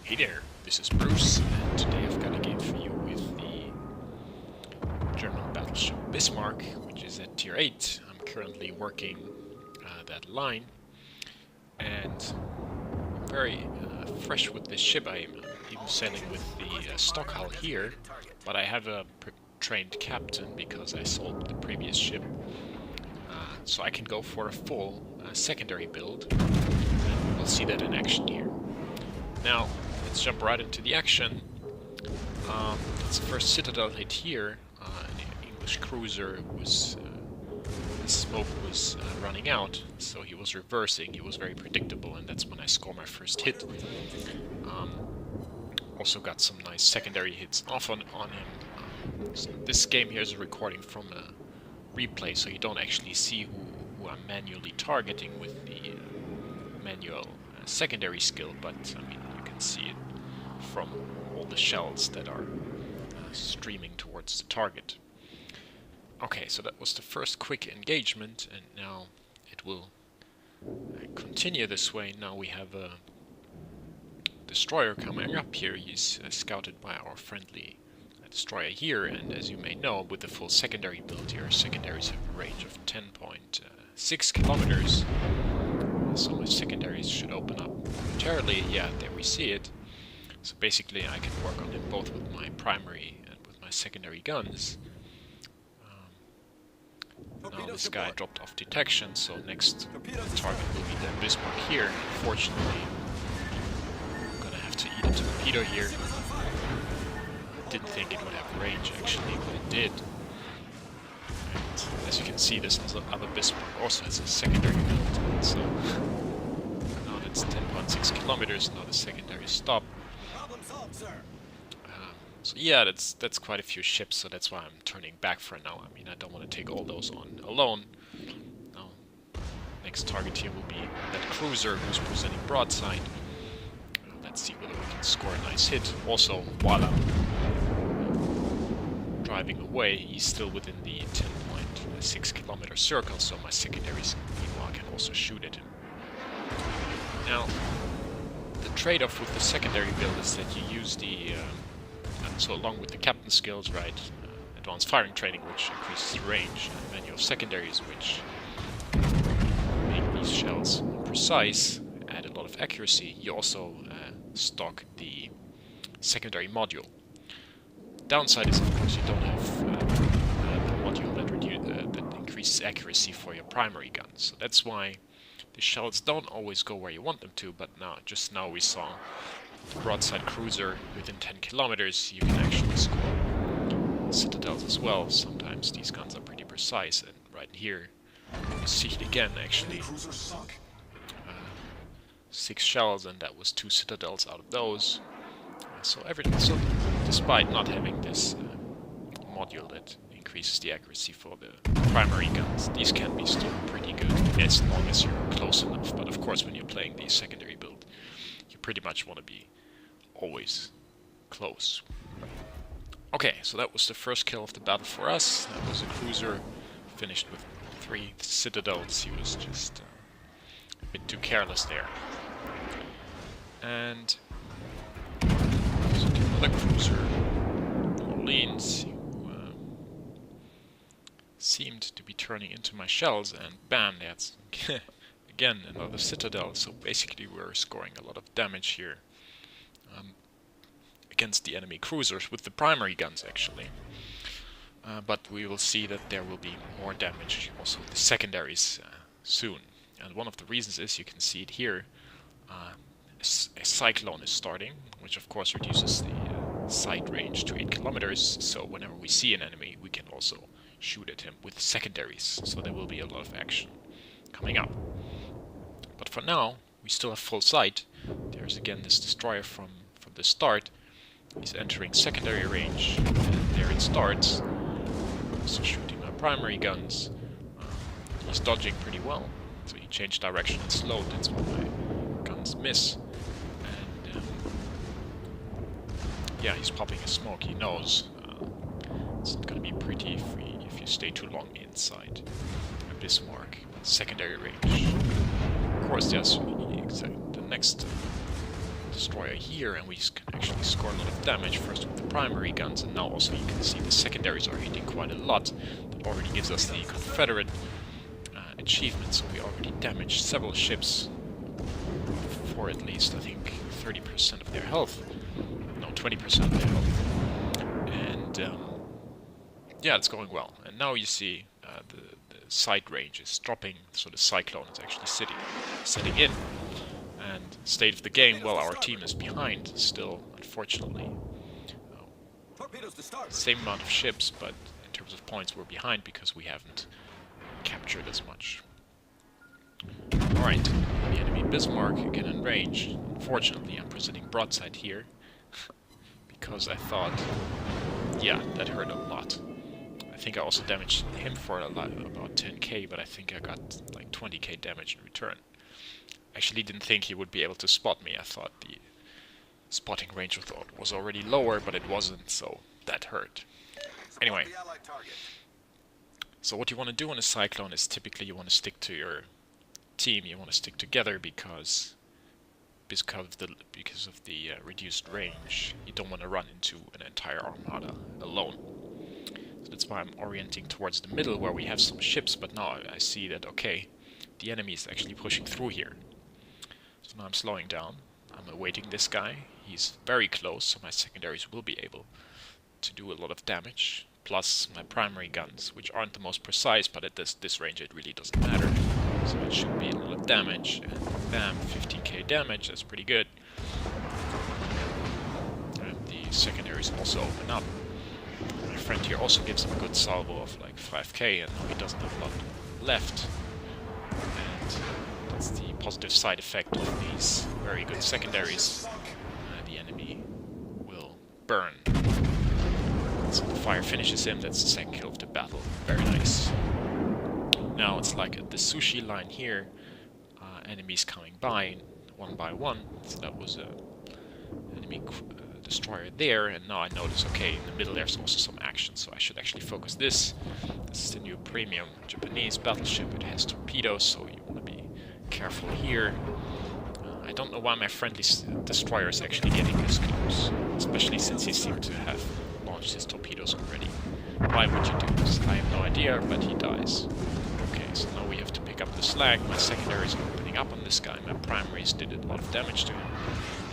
Hey there, this is Bruce, and today I've got a game for you with the German Battleship Bismarck, which is at Tier 8. I'm currently working that line, and I'm very fresh with this ship. I'm even sailing with the stock hull here, but I have a trained captain because I sold the previous ship, so I can go for a full secondary build, and we'll see that in action here. Now, let's jump right into the action. It's the first Citadel hit here. An English cruiser was... the smoke was running out, so he was reversing. He was very predictable, and that's when I score my first hit. Also got some nice secondary hits off on him. So this game here is a recording from a replay, so you don't actually see who I'm manually targeting with the manual secondary skill, but I mean, you can see it from all the shells that are streaming towards the target. Okay, so that was the first quick engagement, and now it will continue this way. Now we have a destroyer coming up here. He's scouted by our friendly destroyer here, and as you may know, with the full secondary build here, secondaries have a range of 10.6 kilometers. So my secondaries should open up momentarily. Yeah, there we see it. So basically I can work on them both with my primary and with my secondary guns. Now this guy dropped off detection, so next target will be the Bismarck here. Fortunately, I'm gonna have to eat a torpedo here. Didn't think it would have range actually, but it did. And as you can see, this other Bismarck also has a secondary build, so now that's 10.6 kilometers, now the secondary stop. So yeah, that's quite a few ships, so that's why I'm turning back for now. I mean, I don't want to take all those on alone. Now, next target here will be that cruiser who's presenting broadside. Let's see whether we can score a nice hit. Also, while I'm driving away, he's still within the 10.6 kilometer circle, so my secondaries meanwhile can also shoot at him. Now, the trade-off with the secondary build is that you use the so along with the captain skills, right, advanced firing training, which increases range, and manual secondaries, which make these shells precise, add a lot of accuracy. You also stock the secondary module. Downside is, of course, you don't have the module that increases accuracy for your primary gun. So that's why the shells don't always go where you want them to, but just now we saw the broadside cruiser within 10 kilometers, you can actually score citadels as well. Sometimes these guns are pretty precise, and right here you see it again actually. 6 shells, and that was 2 citadels out of those. So despite not having this module that increases the accuracy for the primary guns, these can be still pretty good as long as you're close enough. But of course, when you're playing the secondary build, you pretty much want to be always close. Okay, so that was the first kill of the battle for us. That was a cruiser, finished with 3 citadels. He was just a bit too careless there. And another cruiser, Orleans, who seemed to be turning into my shells, and bam, that's again another citadel. So basically we're scoring a lot of damage here against the enemy cruisers with the primary guns actually. But we will see that there will be more damage also with the secondaries soon. And one of the reasons is, you can see it here, a cyclone is starting, which of course reduces the sight range to 8 kilometers, so whenever we see an enemy we can also shoot at him with secondaries, so there will be a lot of action coming up. But for now, we still have full sight. There's again this destroyer from the start. He's entering secondary range, and there it starts. Also shooting my primary guns. He's dodging pretty well, so he changed direction and slowed, that's why my guns miss. And yeah, he's popping a smoke, he knows. It's not gonna be pretty if you stay too long inside a Bismarck. Secondary range. Of course, there's the next destroyer here, and we can actually score a lot of damage, first with the primary guns, and now also you can see the secondaries are hitting quite a lot. That already gives us the Confederate achievement, so we already damaged several ships for at least, I think, 30% of their health. No, 20% of their health. And yeah, it's going well. And now you see the sight range is dropping, so the cyclone is actually setting in. And state of the game, well, our team is behind still, unfortunately. Same amount of ships, but in terms of points we're behind because we haven't captured as much. Alright, the enemy Bismarck again in range. Unfortunately, I'm presenting broadside here because I thought, yeah, that hurt a lot. I think I also damaged him for a lot, about 10k, but I think I got like 20k damage in return. Actually didn't think he would be able to spot me. I thought the spotting range was already lower, but it wasn't, so that hurt. Anyway, so what you want to do in a cyclone is typically you want to stick to your team, you want to stick together because of the reduced range. You don't want to run into an entire armada alone. So that's why I'm orienting towards the middle where we have some ships, but now I see that, okay, the enemy is actually pushing through here. So now I'm slowing down. I'm awaiting this guy. He's very close, so my secondaries will be able to do a lot of damage. Plus my primary guns, which aren't the most precise, but at this range it really doesn't matter. So it should be a lot of damage. And bam, 15k damage, that's pretty good. And the secondaries also open up. My friend here also gives him a good salvo of like 5k, and he doesn't have a lot left. And that's the positive side effect of these very good secondaries. The enemy will burn. So the fire finishes him, that's the second kill of the battle. Very nice. Now it's like the sushi line here, enemies coming by one by one. So that was a enemy destroyer there, and now I notice, okay, in the middle there's also some action, so I should actually focus this. This is the new premium Japanese battleship. It has torpedoes, so you want to be careful here. I don't know why my friendly destroyer is actually getting this close, especially since he seemed to have launched his torpedoes already. Why would you do this? I have no idea, but he dies. Okay, so now we have to pick up the slack. My secondaries are opening up on this guy. My primaries did a lot of damage to him.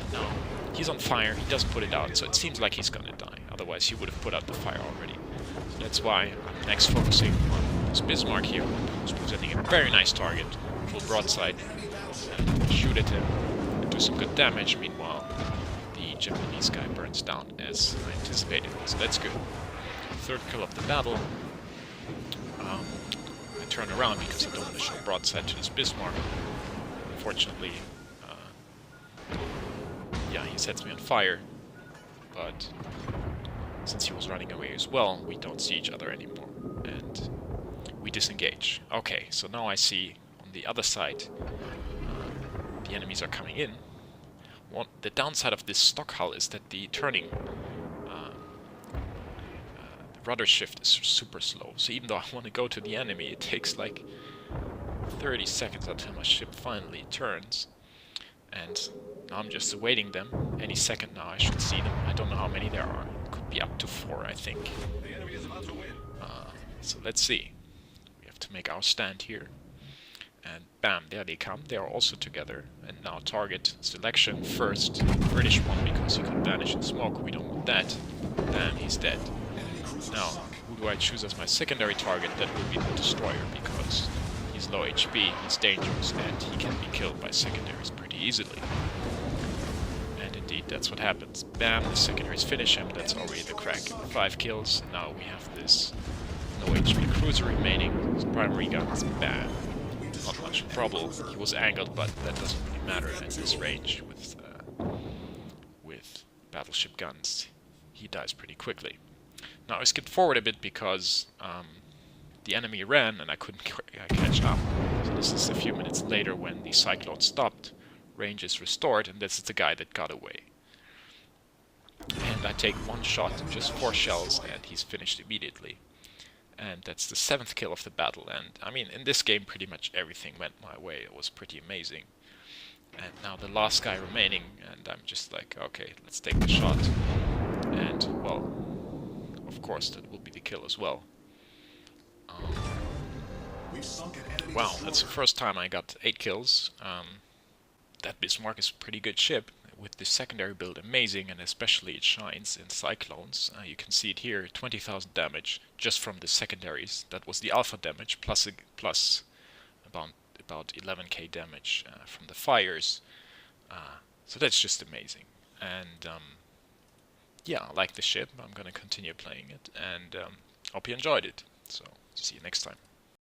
And now he's on fire. He doesn't put it out, so it seems like he's gonna die. Otherwise he would have put out the fire already. So that's why I'm next focusing on this Bismarck here, who's presenting a very nice target. Full broadside. And shoot at him and do some good damage. Meanwhile, the Japanese guy burns down as I anticipated. So that's good. Third kill of the battle. I turn around because I don't want to show broadside to this Bismarck. Unfortunately, yeah, he sets me on fire. But since he was running away as well, we don't see each other anymore. And we disengage. Okay, so now I see on the other side the enemies are coming in. The downside of this stock hull is that the turning rudder shift is super slow, so even though I want to go to the enemy, it takes like 30 seconds until my ship finally turns. And now I'm just awaiting them. Any second now I should see them. I don't know how many there are. It could be up to 4, I think. The enemy is about to win. So let's see. We have to make our stand here. And bam, there they come. They are also together. And now target selection first. British one, because he could vanish in smoke. We don't want that. Bam, he's dead. Now, who do I choose as my secondary target? That would be the destroyer, because he's low HP, he's dangerous, and he can be killed by secondaries pretty easily. And indeed, that's what happens. Bam, the secondaries finish him, that's already the Kraken. 5 kills, now we have this no HP cruiser remaining, his primary guns, bam. Not much trouble, he was angled, but that doesn't really matter at this range with battleship guns. He dies pretty quickly. Now I skipped forward a bit because the enemy ran and I couldn't catch up. So this is a few minutes later when the cyclone stopped, range is restored, and this is the guy that got away. And I take one shot, just 4 shells, and he's finished immediately. And that's the 7th kill of the battle, and I mean, in this game pretty much everything went my way. It was pretty amazing. And now the last guy remaining, and I'm just like, okay, let's take the shot. And, well, of course that will be the kill as well. Wow, that's the first time I got 8 kills. That Bismarck is a pretty good ship, with the secondary build amazing, and especially it shines in cyclones. You can see it here, 20,000 damage just from the secondaries. That was the alpha damage, plus about 11k damage from the fires. So that's just amazing. And yeah, I like the ship. I'm gonna continue playing it, and hope you enjoyed it. So see you next time.